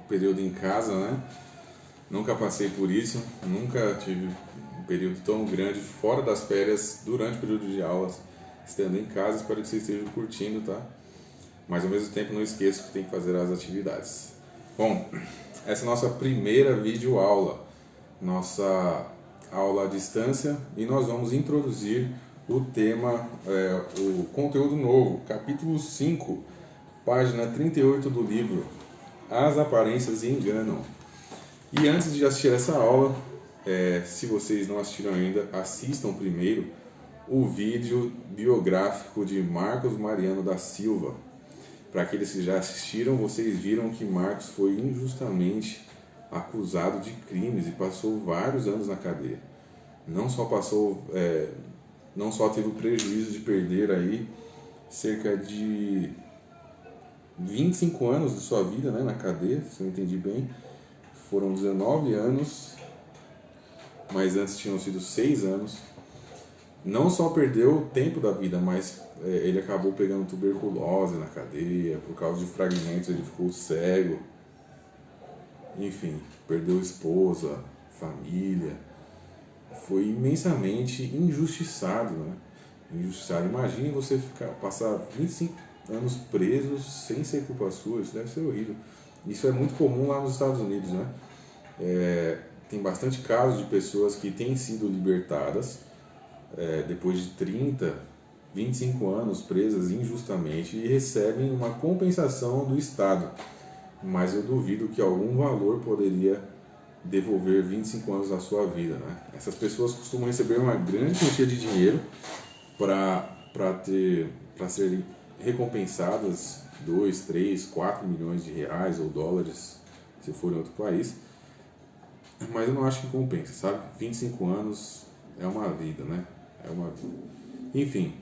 período em casa, né? Nunca passei por isso, nunca tive um período tão grande fora das férias, durante o período de aulas, estando em casa. Espero que vocês estejam curtindo, tá? Mas ao mesmo tempo não esqueça que tem que fazer as atividades. Bom, essa é a nossa primeira videoaula, nossa aula à distância, e nós vamos introduzir o tema, o conteúdo novo, capítulo 5, página 38 do livro As Aparências Enganam. E antes de assistir essa aula, se vocês não assistiram ainda, assistam primeiro o vídeo biográfico de Marcos Mariano da Silva. Para aqueles que já assistiram, vocês viram que Marcos foi injustamente acusado de crimes e passou vários anos na cadeia. Não só teve o prejuízo de perder aí cerca de 25 anos de sua vida, né, na cadeia, se eu entendi bem. Foram 19 anos, mas antes tinham sido 6 anos. Não só perdeu o tempo da vida, mas ele acabou pegando tuberculose na cadeia. Por causa de fragmentos ele ficou cego. Enfim, perdeu esposa, família. Foi imensamente injustiçado, né? Injustiçado. Imagine você passar 25 anos presos sem ser culpa sua. Isso deve ser horrível. Isso é muito comum lá nos Estados Unidos, né? Tem bastante casos de pessoas que têm sido libertadas depois de 30, 25 anos presas injustamente e recebem uma compensação do Estado. Mas eu duvido que algum valor poderia devolver 25 anos da sua vida, né? Essas pessoas costumam receber uma grande quantia de dinheiro para serem recompensadas 2, 3, 4 milhões de reais ou dólares, se for em outro país. Mas eu não acho que compensa, sabe? 25 anos é uma vida, né? É uma vida. Enfim,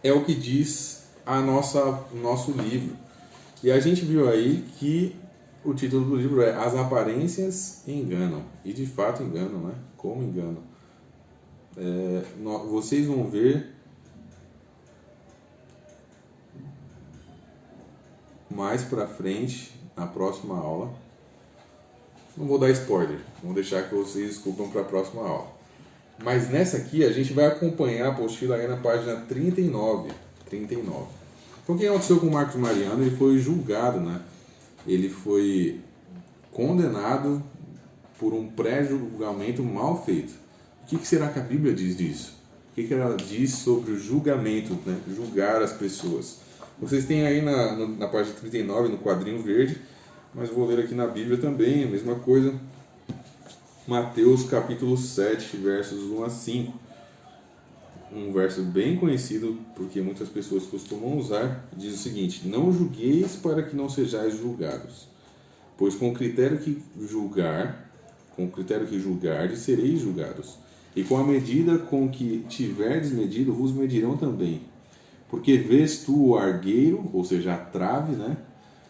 é o que diz nosso livro. E a gente viu aí que o título do livro é As Aparências Enganam. E de fato enganam, né? Como enganam? Vocês vão ver mais pra frente, na próxima aula. Não vou dar spoiler, vou deixar que vocês desculpam para a próxima aula. Mas nessa aqui a gente vai acompanhar a apostila aí na página 39. Então o que aconteceu com o Marcos Mariano? Ele foi julgado, né? Ele foi condenado por um pré-julgamento mal feito. O que será que a Bíblia diz disso? O que ela diz sobre o julgamento, né? Julgar as pessoas. Vocês têm aí na página 39, no quadrinho verde, mas vou ler aqui na Bíblia também, a mesma coisa. Mateus capítulo 7, versos 1 a 5. Um verso bem conhecido, porque muitas pessoas costumam usar, diz o seguinte: Não julgueis para que não sejais julgados, pois com o critério que julgardes, sereis julgados. E com a medida com que tiverdes medido, vos medirão também. Porque vês tu o argueiro, ou seja, a trave, né,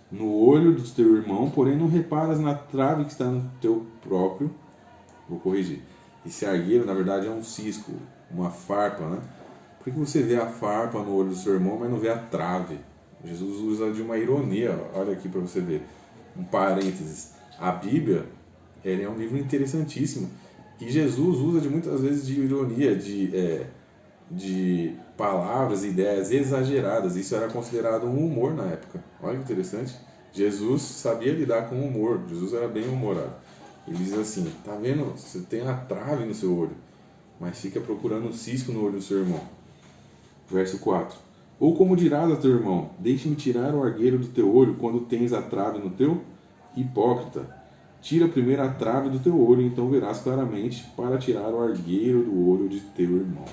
no olho do teu irmão, porém não reparas na trave que está no teu próprio. Vou corrigir. Esse argueiro, na verdade, é um cisco, uma farpa, né? Por que você vê a farpa no olho do seu irmão, mas não vê a trave? Jesus usa de uma ironia, olha aqui para você ver. Um parênteses. A Bíblia, ela é um livro interessantíssimo. E Jesus usa muitas vezes de ironia, de palavras, ideias exageradas. Isso era considerado um humor na época. Olha que interessante. Jesus sabia lidar com humor. Jesus era bem humorado. Ele diz assim: tá vendo? Você tem a trave no seu olho, mas fica procurando um cisco no olho do seu irmão. Verso 4. Ou como dirás a teu irmão: deixe-me tirar o argueiro do teu olho quando tens a trave no teu? Hipócrita. Tira primeiro a trave do teu olho, então verás claramente para tirar o argueiro do olho de teu irmão.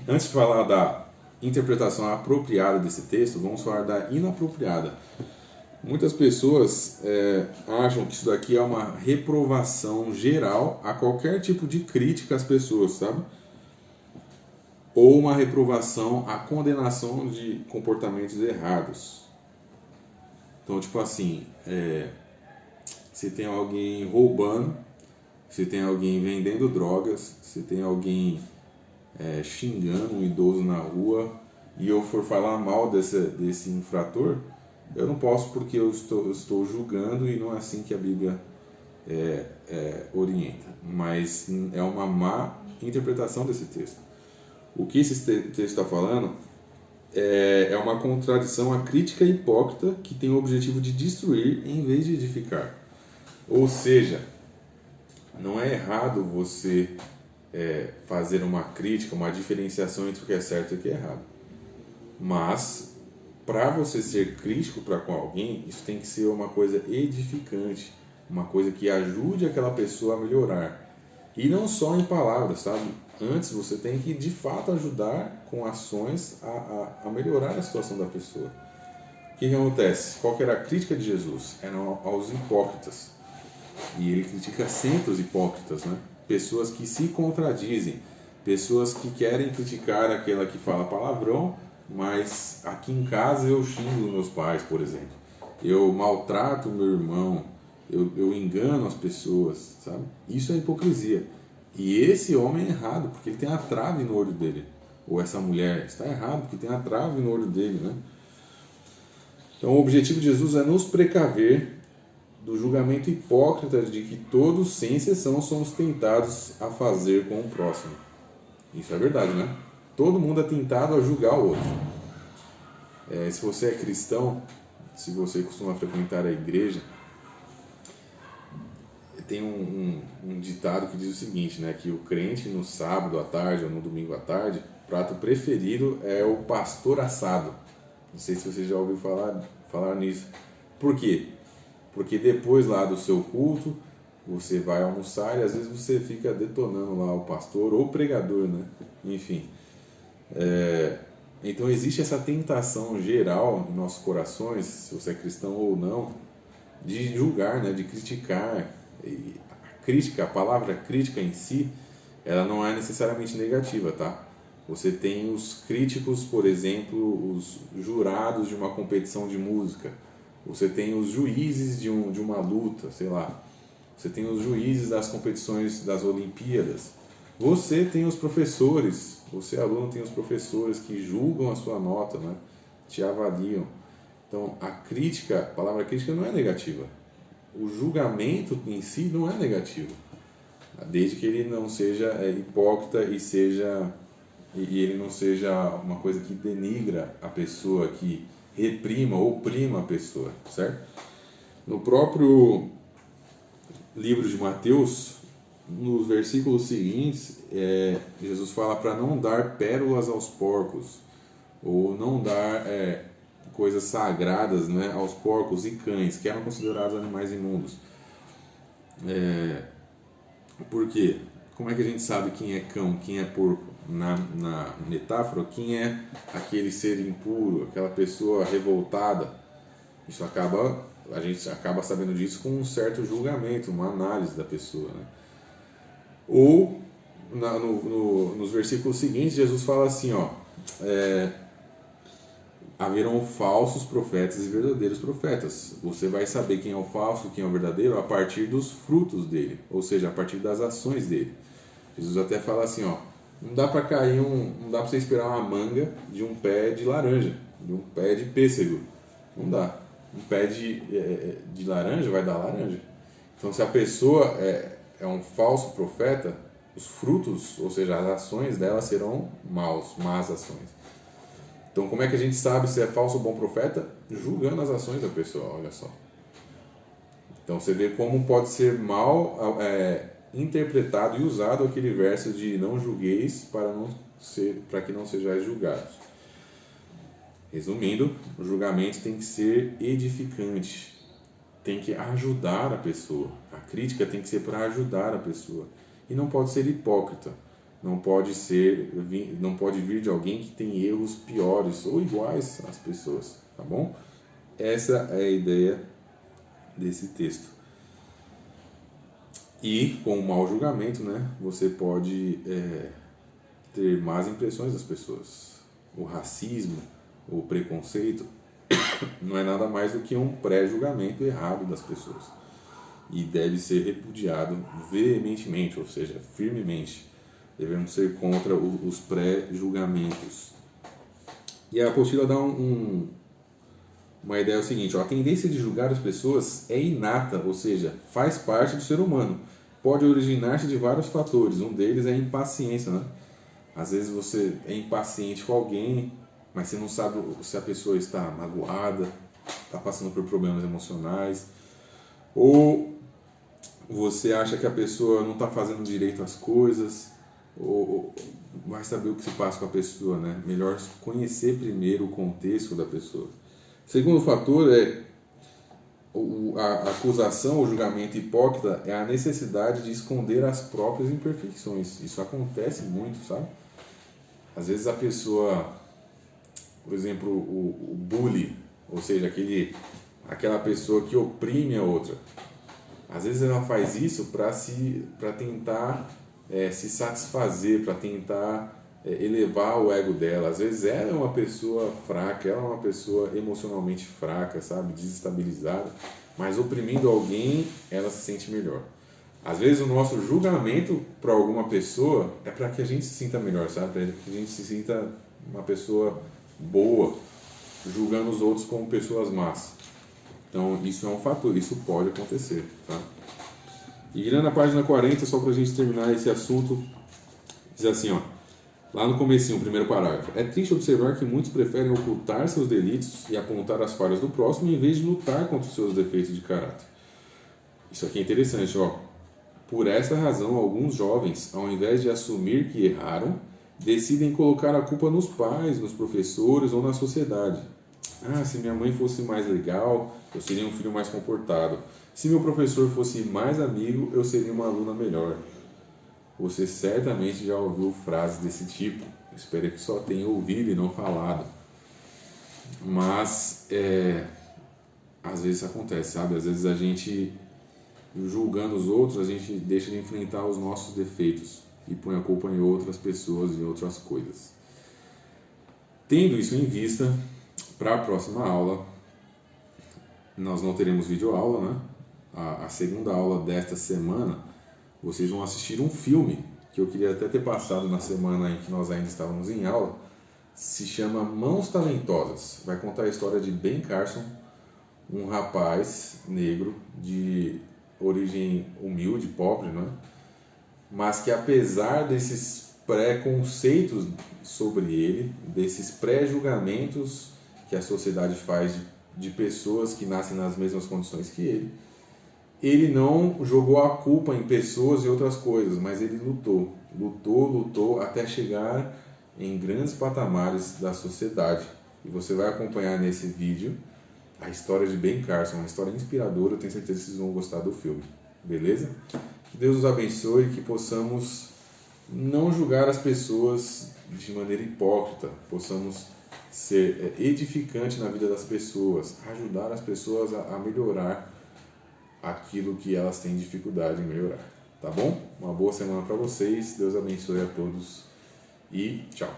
Antes de falar da interpretação apropriada desse texto, vamos falar da inapropriada. Muitas pessoas acham que isso daqui é uma reprovação geral a qualquer tipo de crítica às pessoas, sabe? Ou uma reprovação à condenação de comportamentos errados. Então, tipo assim, se tem alguém roubando, se tem alguém vendendo drogas, se tem alguém xingando um idoso na rua, e eu for falar mal desse infrator, eu não posso, porque eu estou julgando, e não é assim que a Bíblia orienta. Mas é uma má interpretação desse texto. O que esse texto está falando é uma contradição à crítica hipócrita que tem o objetivo de destruir em vez de edificar. Ou seja, não é errado você fazer uma crítica, uma diferenciação entre o que é certo e o que é errado. Mas, para você ser crítico com alguém, isso tem que ser uma coisa edificante, uma coisa que ajude aquela pessoa a melhorar. E não só em palavras, sabe? Antes você tem que, de fato, ajudar com ações a melhorar a situação da pessoa. O que acontece? Qual que era a crítica de Jesus? Eram aos hipócritas. E ele critica sempre os hipócritas, né? Pessoas que se contradizem, pessoas que querem criticar aquela que fala palavrão, mas aqui em casa eu xingo meus pais, por exemplo. Eu maltrato meu irmão, eu engano as pessoas, sabe? Isso é hipocrisia. E esse homem é errado, porque ele tem a trave no olho dele. Ou essa mulher está errado, porque tem a trave no olho dele, né? Então o objetivo de Jesus é nos precaver do julgamento hipócrita de que todos, sem exceção, somos tentados a fazer com o próximo. Isso é verdade, né? Todo mundo é tentado a julgar o outro. Se você é cristão, se você costuma frequentar a igreja, tem um ditado que diz o seguinte, né? Que o crente no sábado à tarde ou no domingo à tarde, o prato preferido é o pastor assado. Não sei se você já ouviu falar nisso. Por quê? Porque depois lá do seu culto, você vai almoçar e às vezes você fica detonando lá o pastor ou o pregador, né? Enfim. Então existe essa tentação geral em nossos corações, se você é cristão ou não, de julgar, né? De criticar. E a palavra crítica em si, ela não é necessariamente negativa, tá? Você tem os críticos, por exemplo, os jurados de uma competição de música. Você tem os juízes de uma luta, sei lá. Você tem os juízes das competições das Olimpíadas. Você tem os professores, você aluno tem os professores que julgam a sua nota, né? Te avaliam. Então, a palavra crítica não é negativa. O julgamento em si não é negativo, desde que ele não seja hipócrita e ele não seja uma coisa que denigra a pessoa, que reprima ou oprima a pessoa, certo? No próprio livro de Mateus, nos versículos seguintes, Jesus fala para não dar pérolas aos porcos, ou não dar coisas sagradas, né, aos porcos e cães, que eram considerados animais imundos. Por quê? Como é que a gente sabe quem é cão, quem é porco? Na metáfora, quem é aquele ser impuro, aquela pessoa revoltada? A gente acaba sabendo disso com um certo julgamento, uma análise da pessoa, né? Ou nos versículos seguintes, Jesus fala assim, haverão falsos profetas e verdadeiros profetas. Você vai saber quem é o falso, quem é o verdadeiro a partir dos frutos dele, ou seja, a partir das ações dele. Jesus até fala assim, não dá para você esperar uma manga de um pé de laranja, de um pé de pêssego. Não dá. Um pé de laranja vai dar laranja. Então, se a pessoa é um falso profeta, os frutos, ou seja, as ações dela serão más ações. Então, como é que a gente sabe se é falso ou bom profeta? Julgando as ações da pessoa, olha só. Então, você vê como pode ser mal interpretado e usado aquele verso de não julgueis para que não sejais julgados. Resumindo, o julgamento tem que ser edificante, tem que ajudar a pessoa. A crítica tem que ser para ajudar a pessoa. E não pode ser hipócrita. Não pode vir de alguém que tem erros piores ou iguais às pessoas, tá bom? Essa é a ideia desse texto. E com o mau julgamento, né, você pode ter más impressões das pessoas. O racismo, o preconceito não é nada mais do que um pré-julgamento errado das pessoas. E deve ser repudiado veementemente, ou seja, firmemente. Devemos ser contra os pré-julgamentos. E a apostila dá uma ideia, é o seguinte, ó, a tendência de julgar as pessoas é inata, ou seja, faz parte do ser humano. Pode originar-se de vários fatores, um deles é a impaciência, né? Às vezes você é impaciente com alguém, mas você não sabe se a pessoa está magoada, está passando por problemas emocionais, ou você acha que a pessoa não está fazendo direito as coisas, ou vai saber o que se passa com a pessoa, né? Melhor conhecer primeiro o contexto da pessoa. Segundo fator é a acusação ou julgamento hipócrita é a necessidade de esconder as próprias imperfeições. Isso acontece muito, sabe? Às vezes a pessoa, por exemplo, o bully, ou seja, aquela pessoa que oprime a outra. Às vezes ela faz isso para tentar se satisfazer, para tentar elevar o ego dela. Às vezes ela é uma pessoa fraca, ela é uma pessoa emocionalmente fraca, sabe, desestabilizada, mas oprimindo alguém, ela se sente melhor. Às vezes o nosso julgamento para alguma pessoa é para que a gente se sinta melhor, sabe, para que a gente se sinta uma pessoa boa, julgando os outros como pessoas más. Então isso é um fator, isso pode acontecer, tá? E virando a página 40, só para a gente terminar esse assunto, diz assim, ó, lá no comecinho, o primeiro parágrafo. É triste observar que muitos preferem ocultar seus delitos e apontar as falhas do próximo em vez de lutar contra os seus defeitos de caráter. Isso aqui é interessante, ó. Por essa razão, alguns jovens, ao invés de assumir que erraram, decidem colocar a culpa nos pais, nos professores ou na sociedade. Ah, se minha mãe fosse mais legal, eu seria um filho mais comportado. Se meu professor fosse mais amigo, eu seria uma aluna melhor. Você certamente já ouviu frases desse tipo. Espero que só tenha ouvido e não falado. Mas, às vezes isso acontece, sabe? Às vezes a gente, julgando os outros, a gente deixa de enfrentar os nossos defeitos e põe a culpa em outras pessoas e outras coisas. Tendo isso em vista, para a próxima aula, nós não teremos videoaula, né? A segunda aula desta semana, vocês vão assistir um filme que eu queria até ter passado na semana em que nós ainda estávamos em aula. Se chama Mãos Talentosas. Vai contar a história de Ben Carson, um rapaz negro de origem humilde, pobre, né? Mas que apesar desses preconceitos sobre ele, desses pré-julgamentos que a sociedade faz de pessoas que nascem nas mesmas condições que ele não jogou a culpa em pessoas e outras coisas, mas ele lutou até chegar em grandes patamares da sociedade. E você vai acompanhar nesse vídeo a história de Ben Carson, uma história inspiradora. Eu tenho certeza que vocês vão gostar do filme, beleza? Que Deus nos abençoe e que possamos não julgar as pessoas de maneira hipócrita, possamos ser edificante na vida das pessoas, ajudar as pessoas a melhorar aquilo que elas têm dificuldade em melhorar, tá bom? Uma boa semana para vocês, Deus abençoe a todos e tchau!